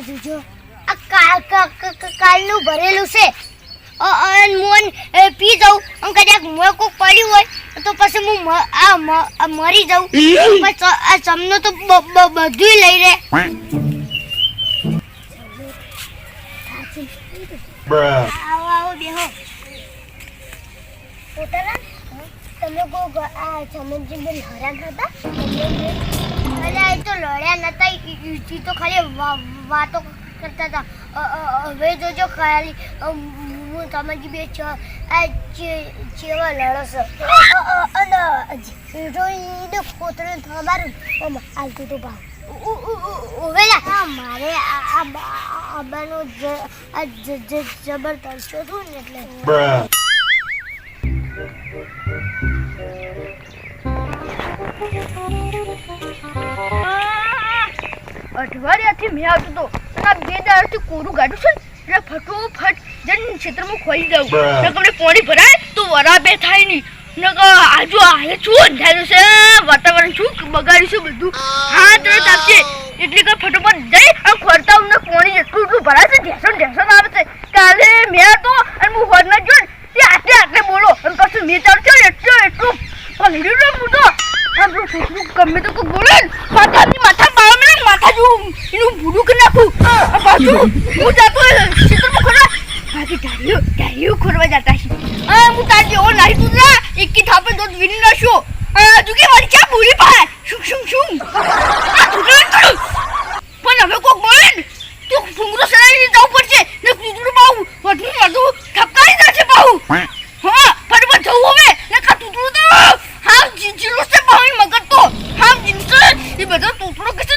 જોજો આ કાલનું ભરેલું છે અને મોન પી જાઉં અને કદાચ મોય કોક પડ્યું હોય તો પછી હું મરી જાઉં પછી આ ચમનો તો બધું લઈ રે આવો બેહો પોતાના તમે કો આ ચમનજી બેન હરામ હતા અલ્યા એ તો લડ્યા નતા ઈ તો ખાલી વાતો કરતા હતા હવે જોજો ખાલી હું ચમનજી બે ચેવા લડો છો અને રોઈને પોતરે થવાનું આલતું તો ભાવ ઓવેલા મારે આબાનો જબરદસ્ત હતું ને એટલે અઠવાડિયાથી મેં આવતો તો આ 2 દાડાથી કોરું ગાડું છે એટલે ફટોફટ જન ક્ષેત્રમાં ખોઈ જાઉં નકમને પાણી ભરાય તો વરાબે થાય નહીં નક આજુ હાલે શું અંધારું છે વાતાવરણ શું બગાડ્યું છે બધું હા તરત આપશે એટલે કે ફટોફટ જઈ અને ખોરતા ઉમને પાણી એટલું ભરાય છે ઢેસણ આવે છે કાલે મેં તો અને હું હોર ના જોઈ તે આટલે બોલો અને પછી મેં ચાલુ છે એટલું પલડ્યું મોટો આપણું છોકરું ગમે તો કોઈ બોલે માથા બાળા મેં માથા જોઉં એનું ભૂડું કરી નાખું પાછું હું જાતો ક્ષેત્રમાં ખોરા બાકી ઢાળીઓ ખોરવા જતા છે હું તાર જેવો નાહી તું ના એકી થાપે દોધ વીણી નાખ્યો તું કે મારી ક્યાં ભૂલી પાય શું પણ હવે કોક બોલે ને તો ફૂંગરો સડાઈને જવું પડશે ને કૂતરું બાહુ વધુ ઠપકારી દેશે બાહુ હા ફટફટ જવું હવે ને કા તૂતરું તો હા જીલો છે બાહુ મગર તો હા જીનસે એ બધા તૂતરો કે છે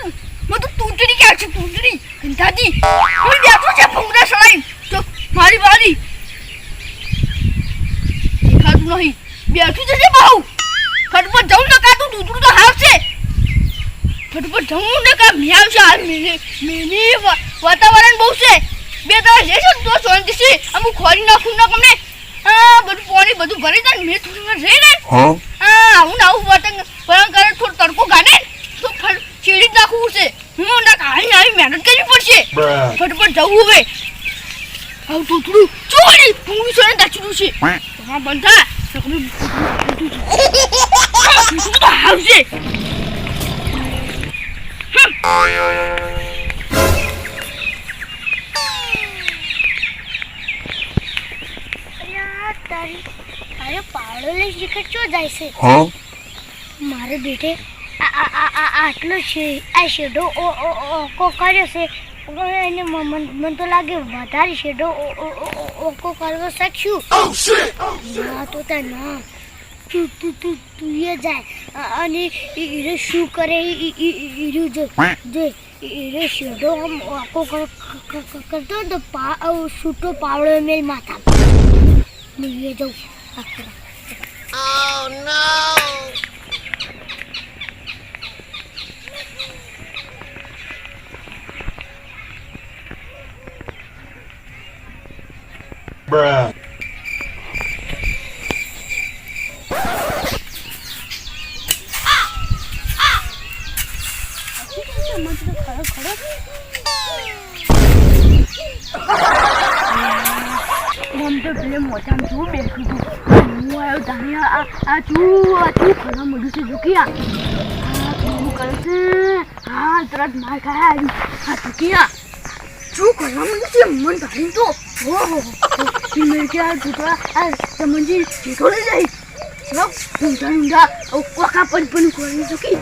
મત તૂતરી કે છે તૂતરી કંટાજી કોઈ બેઠો છે ફૂંગરા સડાઈ તો મારી વારી દેખાતું નહીં બેઠું છે બાહુ ફટફટ જવું ને કા તૂતરું તો હાવશે ફટફટ જવું ને કા મ્યાવ છે આ મેની વાતાવરણ બહુ છે 2 દાડા લેશો તો શાંતિ છે અમુ ખોરી નાખું ના કમને બધું પાણી બધું ભરી જાય મેં થોડી વાર રહી ને આવું વાતંગ કરે થોડો તડકો ગાડે તો છેડી નાખવું છે હું ના આવી મહેનત કરવી પડશે ફટફટ જવું હવે આવું તૂતરું ચોરી પૂરું છે ને દાચડું છે હા બંધા આવશે તારે પાવડો લઈ શીખર ચો જાય છે મારે બેટે આટલો છે આ શેડો ઓકો કર્યો છે એને મને તો લાગે વધારે શેડો ઓકો કરવો શકશું ના તો તા ના તું જાય અને એ શું કરે જે એ શેડો ઓકો કરતો તો છૂટો પાવડો મેલ માથા ये जाओ Oh no Bruh તો પેલે મોટામાં શું બેઠું છું હું આવ્યો તારે આ ચૂ ખરા મળ્યું છે ઝુકિયા શું કરે છે હા તરત માર ખાયા આવ્યું આ ઝુકિયા શું ખરા મળ્યું છે મન તારી તો ઓહો મેં કે આ ઝુકવા આ સમજી ઝીકો લઈ જાય ઊંધા કોકા પણ ખોરી ઝુકી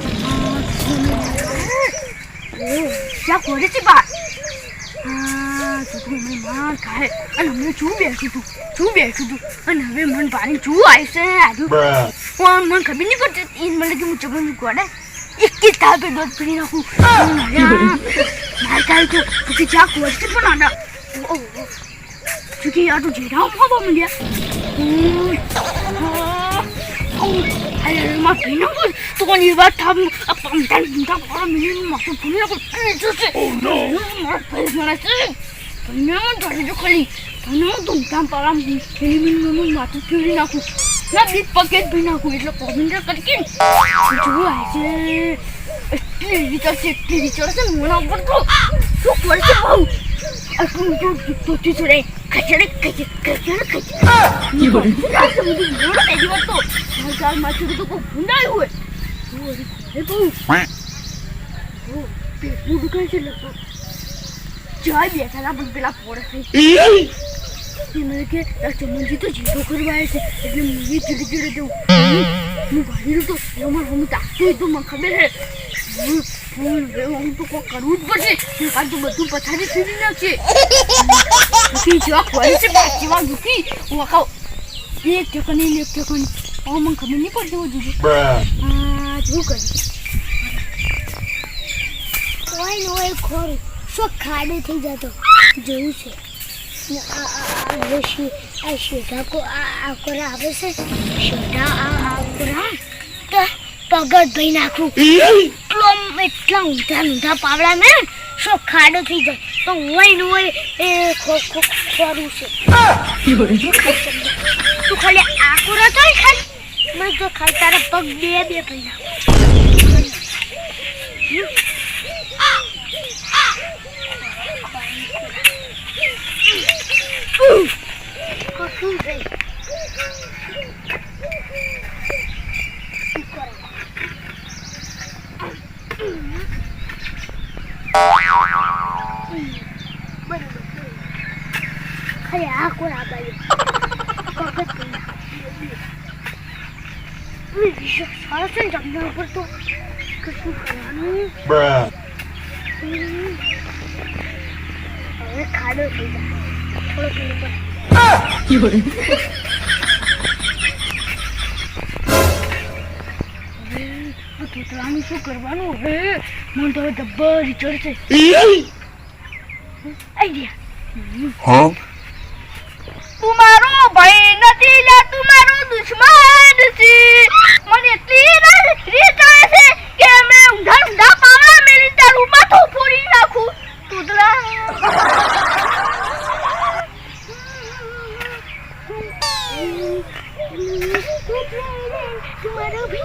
ક્યાં ખોરે છે બા તું મને માર ખાય અને હમણાં શું બેઠું તું અને હવે મન પાણી શું આવશે આજુ પણ મને ખબર નહીં પડતી મને લાગે હું ચમન ગોડે એક જ તાપે દોધ પી નાખું માર ખાય તો તું ચા ખોરશે પણ આડા ચૂકી આ તો જેરા ખાવા માંડ્યા માં પી નાખું તો કોની વાત થામ આ પમતાન બુંટા પારા મિલી માથું પી નાખું મારા ફેસ મારા છે તને તારી જો ખાલી તને ધૂમધામ પારા મિલી માથું પી નાખું ના બીજ પકેટ પી નાખું એટલે કોમેન્ટ કરકે જો આજે એટલી વિચારશે મોણા ઉપર તો શું કરશે બહુ આટલું તો ચૂડે ખચડે માછું તો કોઈ ભૂંડાયું હોય બહુ પેટનું દુકાન છે લગભગ ચાય બેઠા પણ પેલા પોળા થઈ મને કે ચમનજી તો જીતો કરવા આવે છે એટલે મૂવી ચીડી જવું હું ભાઈ તો એમાં હું તાકતું તો મને ખબર છે હું તો કોઈ કરવું જ પડશે આ તો બધું પથારી ફેરી નાખશે ખોરી છે બાજીવા દુખી હું આખા એક ઠેકાની મને ખબર નહીં પડતી હું જીજુ શું કરી કોઈ નો એ ખોરું શું ખાડો થઈ જતો જોયું છે આ શેઢા કો આ કોરા આવે છે શેઢા આ કોરા તો પગડ ભઈ નાખું એટલા ઊંધા પાવડા મેં શું ખાડો થઈ જાય તો હોય એ ખોરું છે તું ખાલી આ કોરા તો ખાલી મેં તો ખાલી તારા પગ બે ભઈ નાખું કશું થઈ ખરે આ કોઈ આ બાજુ સારા છે ને જમવા ઉપર તો કશું કરવાનું હવે ખાડો થઈ જાય થોડો તોતરાનું શું કરવાનું હવે મને તો જબ્બર ચડશે આઈડિયા તું મારો ભાઈ નથી લે તું મારો દુશ્મન છે મને એટલી રીત આવે છે કે મેં ઊંધા પાવડા મેલી તારું માથું ફોડી નાખું તોતરા तुम्हारा भी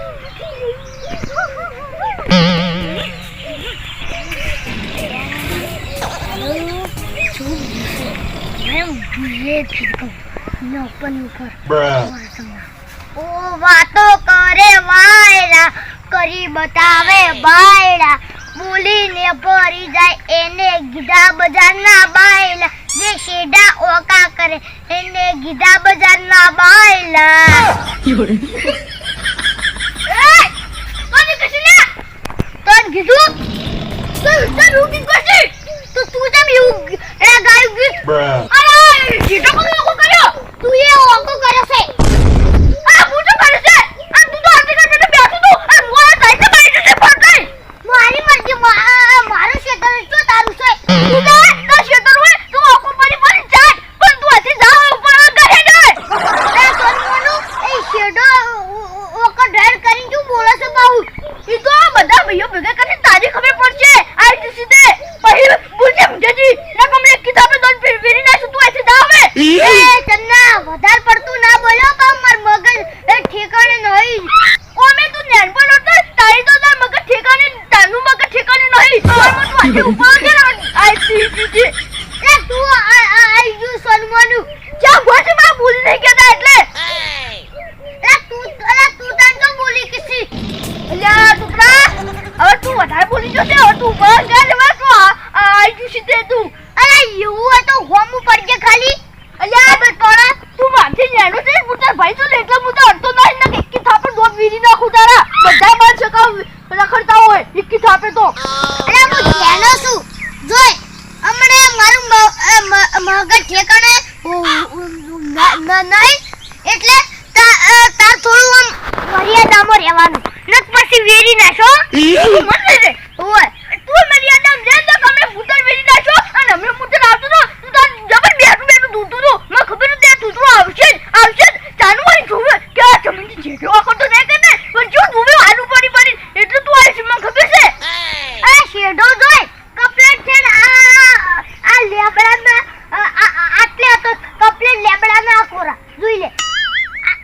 ओ वातो करे वायरा કરી બતાવે બાયડા બોલીને ભરી જાય એને ગીધા બજારના બાયલા જે શેડા ઓકા કરે એને ગીધા બજારના બાયલા તન કીધું તન રૂકી કરશે તો તું જમ એવું ગાયું ગીત અરે ગીતો કોનો ઓકો કર્યો તું એ ઓકો કરે છે આ બુજો કરે છે આ તું તો આટલે કાટલે બેઠો તો આ મોરા સાઈડ બાઈડ છે ફરકાઈ મારી મરજી મારો શેતર તો તારું છે તું જા તાર શેતર હોય તું ઓકો પડી જાય પણ તું આથી જાવ ઉપર કરે ને એ સોનવાનું એ શેડો ઓકો ઢેર કરીને તું બોલે છે બાઉ ઈ તો બધા ભાઈઓ ભેગા કરીને તારી ખબર પડશે આઈ સીધે પછી બોલજે મુજેજી ના કમલે કિતાબે દોન ફેરી નાખું તું આથી જાવ હવે એ ચન્ના વધારે પડતું ના બોલ્યો તો માર મગજ એ ઠેકાણે નહીં ઓમે તું નેનપણ હતો તારી તો તાર મગજ ઠેકાણે તાનું મગજ ઠેકાણે નહીં ઓમે તું આથી ઉપર કે આઈ સીધી એ તું આઈ યુ સનમાનું ક્યાં બોલશે માં બોલી નહીં કેતા એટલે તું તન તો બોલી કિસી અલ્યા ટુકડા હવે તું વધારે બોલી જશે હવે તું બસ ગા લેવા તો આઈ જુ સીધે તું અરે યુ તો હોમ ઉપર જે ખાલી અલ્યા બટોડા તું માથે લેનો છે પુત્ર ભાઈ તો એટલે હું તો અડતો નહીં ને એકી થાપે દોડ વીરી નાખું તારા બધા બાર છકા રખડતા હોય એકી થાપે તો અરે હું લેનો છું જોય હમણે મારું મગજ ઠેકાણે નહીં એટલે તાર થોડું આમ મર્યાદામાં રહેવાનું નક પછી વેરી નાખો મને રે ઓય તું મર્યાદામાં રે તો તમે ફૂટર વેરી નાખો અને અમે ફૂટર આવતું તો તું તાર જબર બેઠું દૂધું તો મને ખબર નથી આ દૂધું આવશે ચાનું વાળી જોવે કે આ જમીન જેટલો આખો તો નહીં કરને પણ જો જોવે હાલું પડી એટલે તું આવીશ મને ખબર છે આ શેડો જોય કપલેટ છે ને આ લેબડામાં આટલે તો કપલેટ લેબડામાં આ કોરા જોઈ લે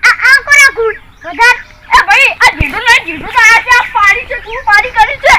આ કોરા ગુડ વધાર એ ભાઈ આ જેડો તો આ પાડી છે તું પાડી કરી છે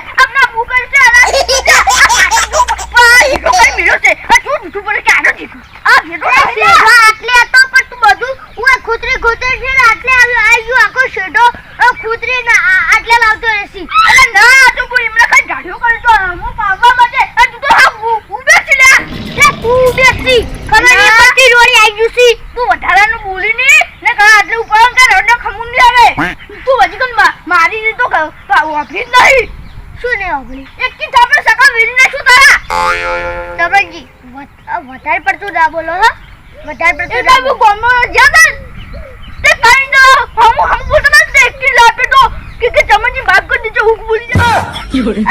વધારે પડતો એટલે હું ગામમાં જ્યાં ને તે કાઈ ન હમ બોલતો ને દેખી લાપે તો કે ચમનજી ભાગ કરી દેજો હું બોલી જા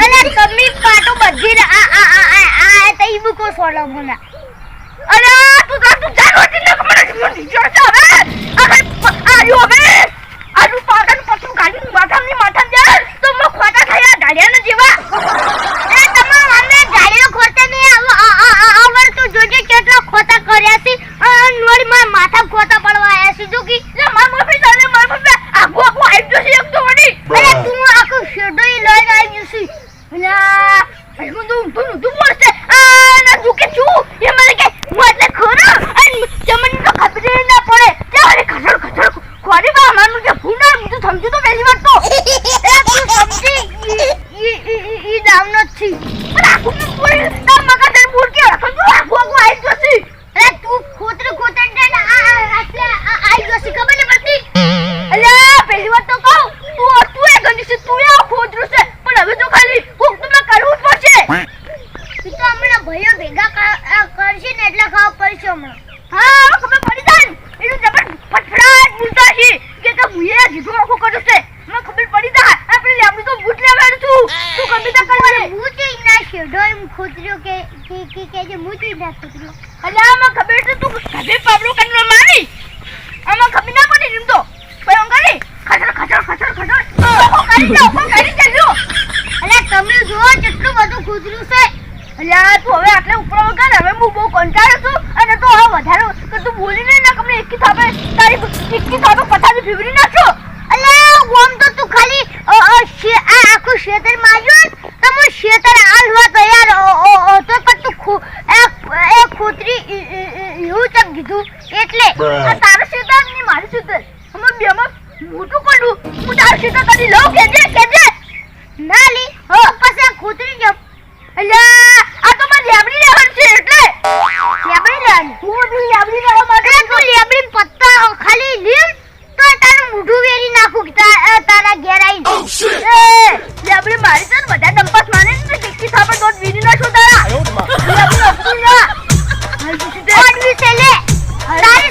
અરે તમે પાટો બધી આ તઈ બુકો સોલો મને અરે તું જાનો ને મને નીચો છે હવે આયો હવે આજુ પાટણ પછું ગાડી માથાની દે તો મે ખોટા થયા ગાડિયાના જેવા એ તમાર અમે ગાડીનો ખોટા નહીં આવર તો જોજે કેટલા ખોટા કર્યા છે નોડી માં માથા ખોટા પડવા આયા છે જો કે માર મફી ચાલે માર મફી આગો આવી જશે એક તો વડી અરે તું આખો શેડો લઈને આવી જશે અલા હું તું બોલશે ના દુકે છું એ મને કે હું એટલે ખરો અને તમને તો ખબર ના પડે ત્યારે ખસડ ખોરી બા માનું જે ફૂંડા તું સમજુ તો પહેલી વાર તો એ તું સમજી ઈ દામનો છે પણ આખું બોલ તા મગા તે બોલ કે સમજુ આગો આવી જશે અરે તું ખોતર ને આટલે આવી જશે ખબર ન પડતી અલા પહેલી વાર તો કહું તું એ ગણી છે તું એ ખોદરું છે પણ હવે તો ખાલી કોક તો કરવું જ પડશે ઈ તો હમણાં ભાઈઓ ભેગા કરશે ને એટલે ખાવ પડશે હમણાં હા ખબર પડી જાય એનું જબર ફટફડાટ બોલતા છે કે મુએ જીધો આખો કર્યો છે મને ખબર પડી જાય આપણે લેબડી તો બૂટ લેવાનું છું તું કવિતા કરવાને મૂતી ના શેડો એમ ખોતર્યો કે જે મૂતી ના ખોતર્યો અલ્યા આમાં ખબર છે તું કભે પાબલો કનવા મારી આમાં ખબર ના પડી એમ તો ભાઈ અંગારી ખચર કરી ચાલ્યો અરે તમે જુઓ કેટલું બધું ખોતર્યું છે અલ્યા તું હવે આટલે ઉપર વગર હવે હું બહુ કંટાળો છું અને તો હવે વધારે કે તું બોલી નહીં ના કમને એકી થાપે તારી એકી થાપે પથારી ફેવરી નાખો અલે ઓમ તો તું ખાલી આ આખું શેતર માર્યો તમે શેતર આલવા તૈયાર તો પણ તું એ ખોતરી એવું ચમ કીધું એટલે આ તારું શેતર ને મારું શેતર અમે બેમાં મોટું પડું હું તારું શેતર કરી લઉં કેજે ના લી પછી આ ખોતરી જમ અલ્યા આ તો મારી લેબડી લેવાનું છે એટલે લેબડી લેવાની હું લેબડી લેવા માટે તું લેબડી પત્તા ખાલી લીમ તો તારું મોઢું વેરી નાખું તારા ઘેર આવીને લેબડી મારી છે ને બધા ડંપાસ મારે ને ટિક્કી થાપે દોડ વીરી ના છો તારા લેબડી અપતું ના ઓડવી છે લે તારી